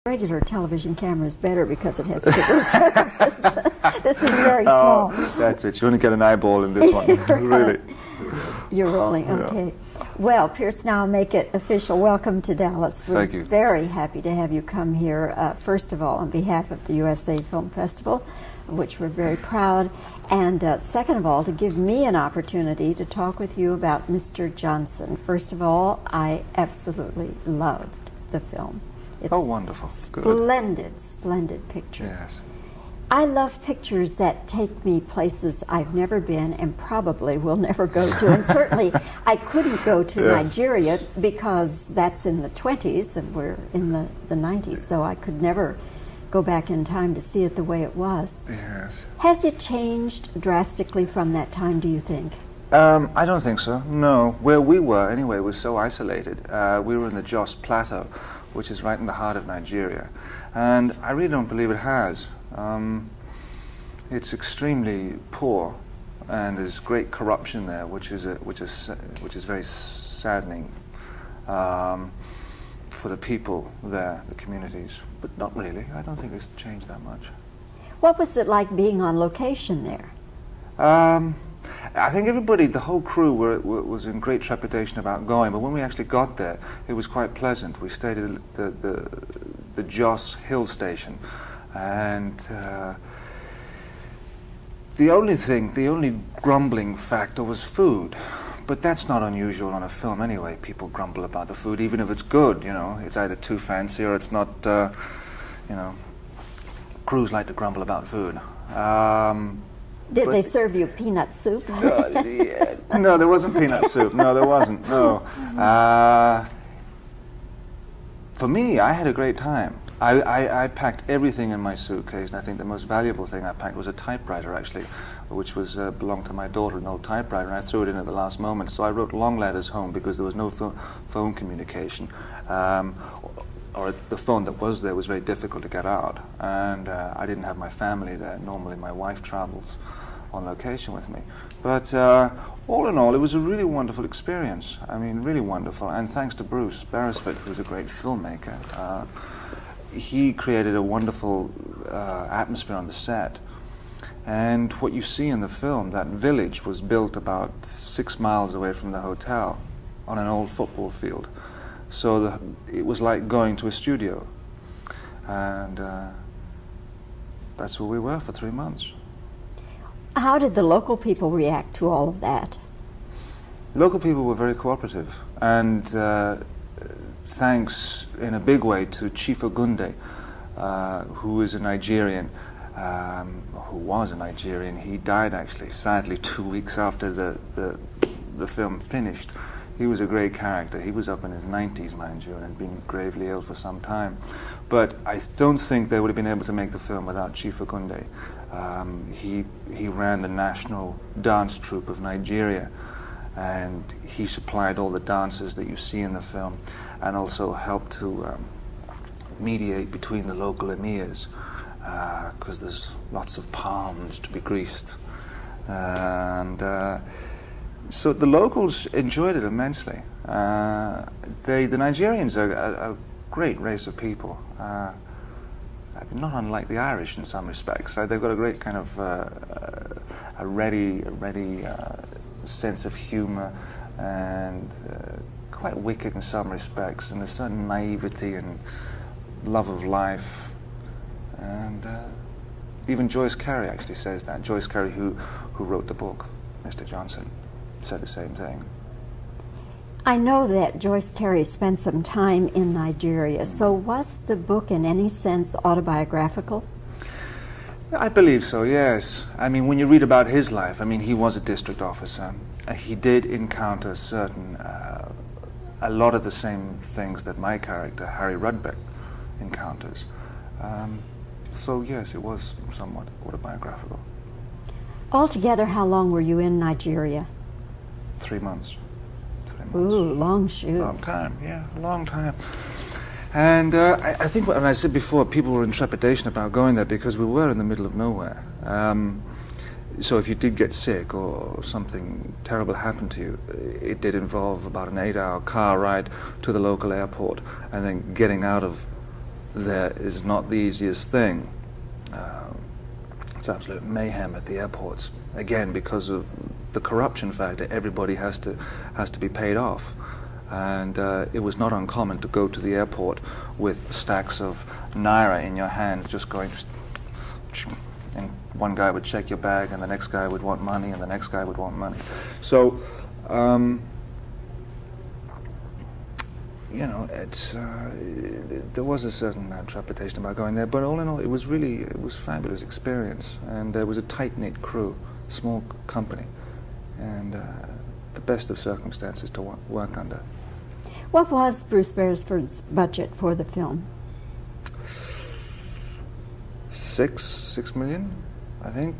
Regular television camera is better because it has bigger surface. This is very small. That's it. You only get an eyeball in this one. Really. You're rolling. Okay. Well, Pierce, now make it official. Welcome to Dallas. Thank you. We're very happy to have you come here, first of all, on behalf of the USA Film Festival, of which we're very proud, and second of all, to give me an opportunity to talk with you about Mr. Johnson. First of all, I absolutely loved the film. It's wonderful. Splendid, splendid picture. Yes. I love pictures that take me places I've never been and probably will never go to. And certainly I couldn't go to Nigeria because that's in the 20s and we're in the 90s, so I could never go back in time to see it the way it was. Yes. Has it changed drastically from that time, do you think? I don't think so, no. Where we were, anyway, was so isolated. We were in the Jos Plateau, which is right in the heart of Nigeria. And I really don't believe it has. It's extremely poor, and there's great corruption there, which is very saddening for the people there, the communities. But not really. I don't think it's changed that much. What was it like being on location there? I think everybody, the whole crew, was in great trepidation about going. But when we actually got there, it was quite pleasant. We stayed at the Jos Hill Station. And the only grumbling factor was food, but that's not unusual on a film anyway. People grumble about the food, even if it's good, you know. It's either too fancy or it's not, you know. Crews like to grumble about food. Did they serve you peanut soup? No, there wasn't peanut soup. No, there wasn't, no. For me, I had a great time. I packed everything in my suitcase, and I think the most valuable thing I packed was a typewriter, actually, which was belonged to my daughter, an old typewriter, and I threw it in at the last moment. So I wrote long letters home because there was no phone communication, or the phone that was there was very difficult to get out, and I didn't have my family there. Normally my wife travels on location with me. But all in all, it was a really wonderful experience. I mean, really wonderful, and thanks to Bruce Beresford, who's a great filmmaker. He created a wonderful atmosphere on the set. And what you see in the film, that village was built about 6 miles away from the hotel on an old football field. So it was like going to a studio. And that's where we were for 3 months. How did the local people react to all of that? Local people were very cooperative. And thanks in a big way to Chief Ogunde, who is a Nigerian, who was a Nigerian. He died actually, sadly, 2 weeks after the film finished. He was a great character. He was up in his 90s, mind you, and had been gravely ill for some time. But I don't think they would have been able to make the film without Chief Ogunde. He ran the national dance troupe of Nigeria, and he supplied all the dances that you see in the film, and also helped to mediate between the local emirs, because there's lots of palms to be greased. And so the locals enjoyed it immensely. The Nigerians are a great race of people, not unlike the Irish in some respects. They've got a great kind of a ready sense of humor, and quite wicked in some respects, and a certain naivety and love of life. And even Joyce Carey actually says that. Joyce Carey, who wrote the book, Mr. Johnson, said the same thing. I know that Joyce Carey spent some time in Nigeria, so was the book in any sense autobiographical? I believe so, yes. I mean, when you read about his life, I mean, he was a district officer. He did encounter a lot of the same things that my character, Harry Rudbeck, encounters. So yes, it was somewhat autobiographical. Altogether, how long were you in Nigeria? 3 months. 3 months. Ooh, long shoot. Long time, yeah, a long time. And I think, and I said before, people were in trepidation about going there because we were in the middle of nowhere. So if you did get sick or something terrible happened to you, it did involve about an 8-hour car ride to the local airport and then getting out of there is not the easiest thing. It's absolute mayhem at the airports, again because of the corruption factor. Everybody has to be paid off, and it was not uncommon to go to the airport with stacks of naira in your hands, just going, and one guy would check your bag, and the next guy would want money, and the next guy would want money. So you know, there was a certain trepidation about going there, but all in all, it was a fabulous experience, and there was a tight-knit crew, small company, and the best of circumstances to work under. What was Bruce Beresford's budget for the film? $6 million, I think.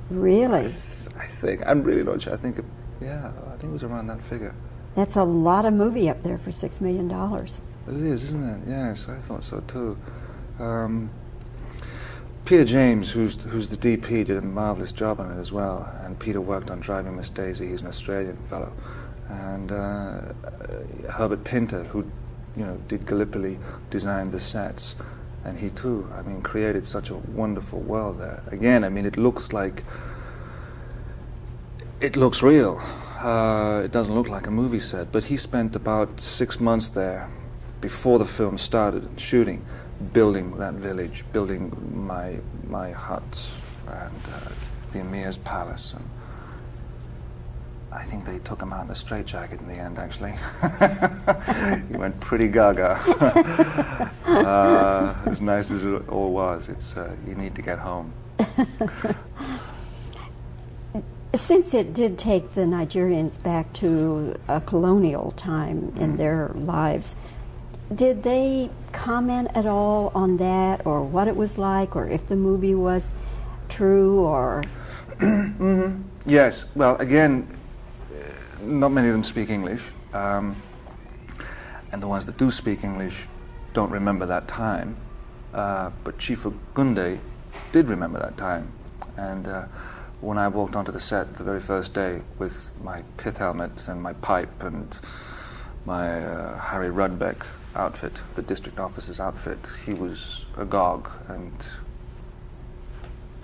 Really? I think. I'm really not sure. I think it was around that figure. That's a lot of movie up there for $6 million. It is, isn't it? Yes, I thought so too. Peter James, who's the DP, did a marvelous job on it as well. And Peter worked on Driving Miss Daisy. He's an Australian fellow. And Herbert Pinter, who did Gallipoli, designed the sets, and he too, created such a wonderful world there. Again, it looks real. It doesn't look like a movie set, but he spent about 6 months there before the film started shooting, building that village, building my hut and the Emir's palace. And I think they took him out in a straitjacket in the end, actually. He went pretty gaga. As nice as it all was, you need to get home. Since it did take the Nigerians back to a colonial time in their lives, did they comment at all on that, or what it was like, or if the movie was true, or? Mm-hmm. Yes. Well, again, not many of them speak English, and the ones that do speak English don't remember that time. But Chief Ogunde did remember that time, and when I walked onto the set the very first day with my pith helmet and my pipe and my Harry Rudbeck outfit, the district officer's outfit, he was agog and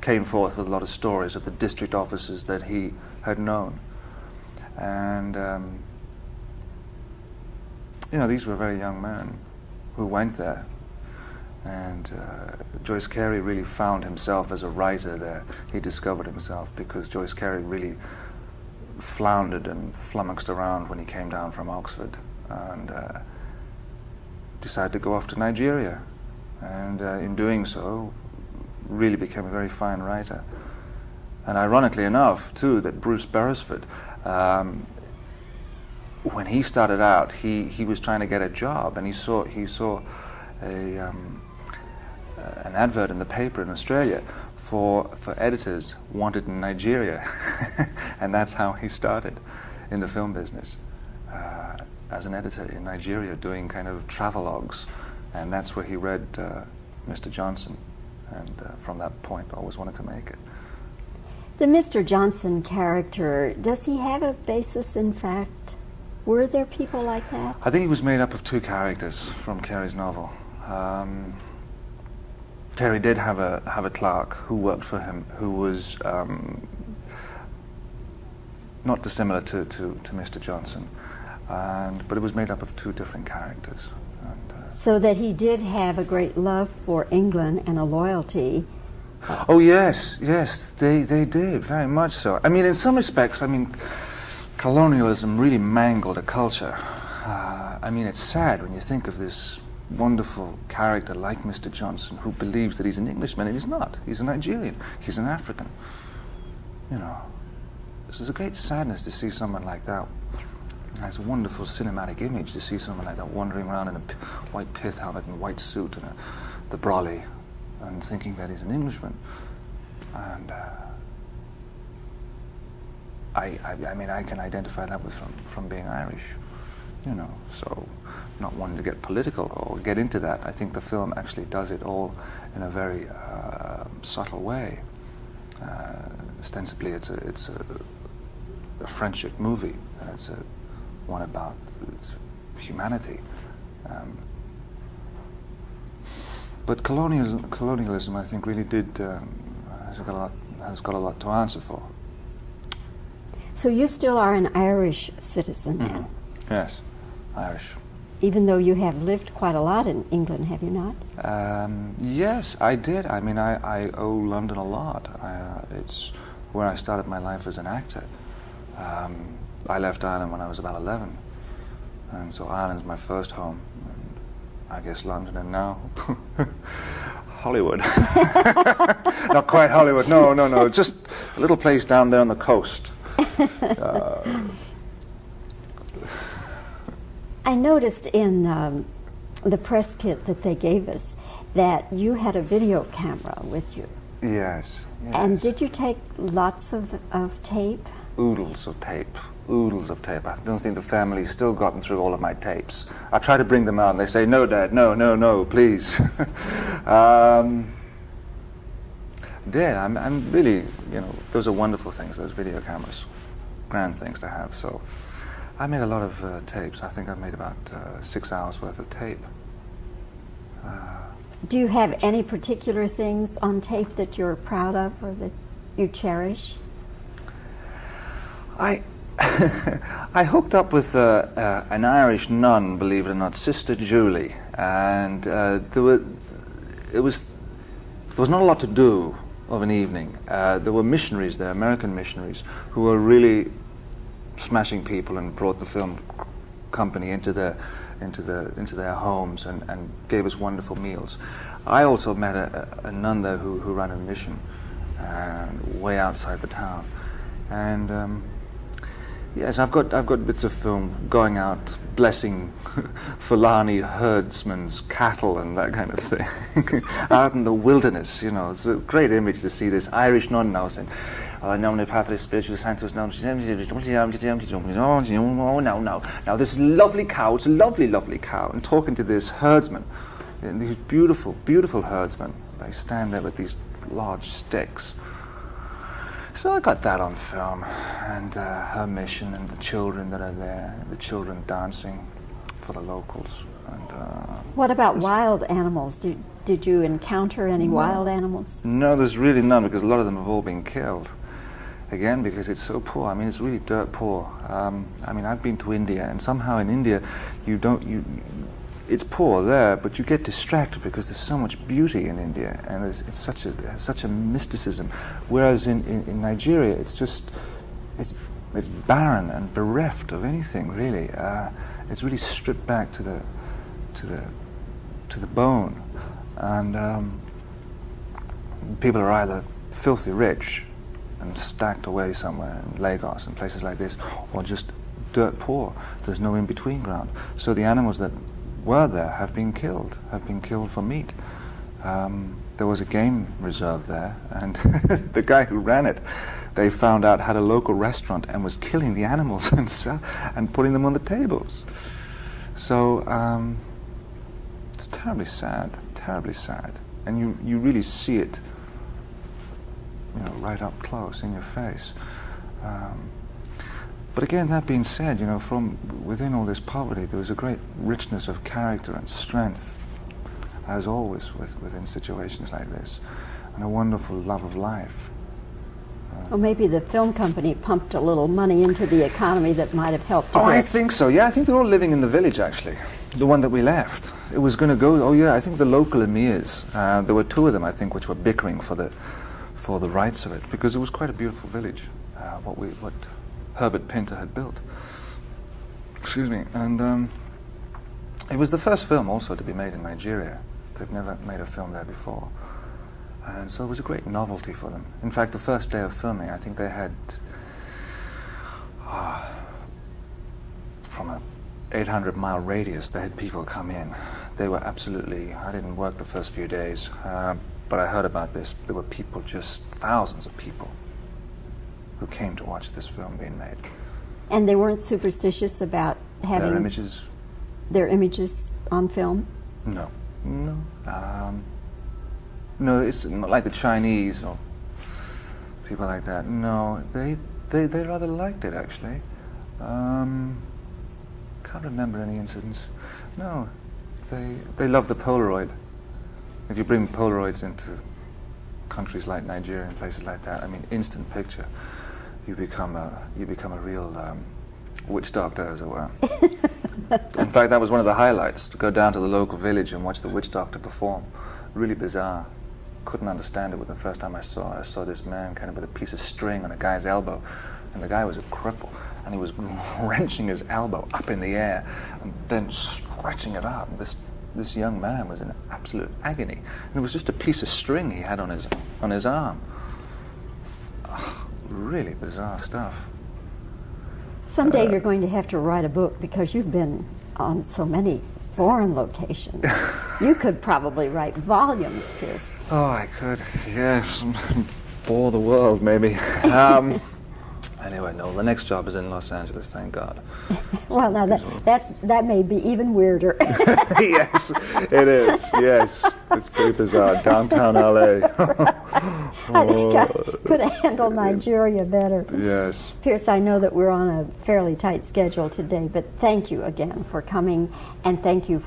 came forth with a lot of stories of the district officers that he had known. And, these were very young men who went there. And Joyce Carey really found himself as a writer there. He discovered himself because Joyce Carey really floundered and flummoxed around when he came down from Oxford and decided to go off to Nigeria. And in doing so, really became a very fine writer. And ironically enough, too, that Bruce Beresford, when he started out, he was trying to get a job, and he saw an advert in the paper in Australia for editors wanted in Nigeria, and that's how he started in the film business, as an editor in Nigeria, doing kind of travelogues, and that's where he read Mr. Johnson, and from that point always wanted to make it. The Mr. Johnson character, does he have a basis in fact? Were there people like that? I think he was made up of two characters from Carey's novel. Carey did have a clerk who worked for him, who was not dissimilar to Mr. Johnson, but it was made up of two different characters. And, so that he did have a great love for England and a loyalty. Oh yes, they did, very much so. In some respects, colonialism really mangled a culture. It's sad when you think of this wonderful character like Mr. Johnson, who believes that he's an Englishman, and he's not. He's a Nigerian. He's an African. This is a great sadness to see someone like that. And it's a wonderful cinematic image to see someone like that wandering around in a white pith helmet and white suit and the brolly, and thinking that he's an Englishman. And I can identify that with from being Irish, so not wanting to get political or get into that. I think the film actually does it all in a very subtle way. Ostensibly, it's a friendship movie, and it's one about humanity. But colonialism, I think, really has got a lot to answer for. So you still are an Irish citizen now? Yes, Irish. Even though you have lived quite a lot in England, have you not? Yes, I did. I mean, I owe London a lot. It's where I started my life as an actor. I left Ireland when I was about 11, and so Ireland's my first home. And I guess London, and now Hollywood. Not quite Hollywood. No. Just a little place down there on the coast. I noticed in the press kit that they gave us that you had a video camera with you. Yes. And did you take lots of tape? Oodles of tape. I don't think the family's still gotten through all of my tapes. I try to bring them out and they say, no, Dad, no, please. I'm really, those are wonderful things, those video cameras. Grand things to have. So I made a lot of tapes. I think I made about 6 hours worth of tape. Do you have any particular things on tape that you're proud of or that you cherish? I hooked up with an Irish nun, believe it or not, Sister Julie, and there was not a lot to do of an evening. There were missionaries there, American missionaries, who were really smashing people and brought the film company into their homes and gave us wonderful meals. I also met a nun there who ran a mission way outside the town, and yes, I've got bits of film going out blessing Fulani herdsmen's cattle and that kind of thing out in the wilderness. It's a great image to see this Irish nun now saying, now this lovely cow, it's a lovely cow, and talking to this herdsman, and these beautiful herdsmen. They stand there with these large sticks. So I got that on film, and her mission, and the children that are there, the children dancing for the locals. And what about wild animals? Did you encounter any wild animals? No, there's really none, because a lot of them have all been killed. Again, because it's so poor. I mean, it's really dirt poor. I mean, I've been to India, and somehow in India, it's poor there, but you get distracted because there's so much beauty in India, and it's such a mysticism. Whereas in Nigeria, it's barren and bereft of anything really. It's really stripped back to the bone, and people are either filthy rich and stacked away somewhere in Lagos and places like this, or just dirt poor. There's no in between ground. So the animals that were there have been killed for meat. There was a game reserve there, and the guy who ran it, they found out, had a local restaurant and was killing the animals and putting them on the tables. So it's terribly sad, and you really see it, right up close in your face. But again, that being said, from within all this poverty, there was a great richness of character and strength, as always within situations like this, and a wonderful love of life. Well, maybe the film company pumped a little money into the economy that might have helped a bit. I think so, yeah. I think they're all living in the village, actually, the one that we left. It was going to go, I think the local emirs, there were two of them, I think, which were bickering for the rights of it, because it was quite a beautiful village, what Herbert Pinter had built. Excuse me. And it was the first film also to be made in Nigeria. They'd never made a film there before. And so it was a great novelty for them. In fact, the first day of filming, I think they had, from a 800-mile radius, they had people come in. They were absolutely, I didn't work the first few days, but I heard about this. There were people, just thousands of people, who came to watch this film being made. And they weren't superstitious about having their images on film? No. No, it's not like the Chinese or people like that. No, they rather liked it, actually. Can't remember any incidents. No, they loved the Polaroid. If you bring Polaroids into countries like Nigeria and places like that, I mean, instant picture, you become a real witch doctor, as it were. In fact, that was one of the highlights, to go down to the local village and watch the witch doctor perform. Really bizarre. Couldn't understand it. But the first time I saw this man kind of with a piece of string on a guy's elbow, and the guy was a cripple, and he was wrenching his elbow up in the air and then stretching it out. This young man was in absolute agony, and it was just a piece of string he had on his arm. Oh, really bizarre stuff. Someday you're going to have to write a book, because you've been on so many foreign locations. You could probably write volumes, Pierce. Oh, I could, yes. Bore the world, maybe. Anyway, no, the next job is in Los Angeles, thank God. Well, now that may be even weirder. Yes, it is, yes. It's pretty bizarre. Downtown LA. I think I could handle Nigeria better. Yes. Pierce, I know that we're on a fairly tight schedule today, but thank you again for coming, and thank you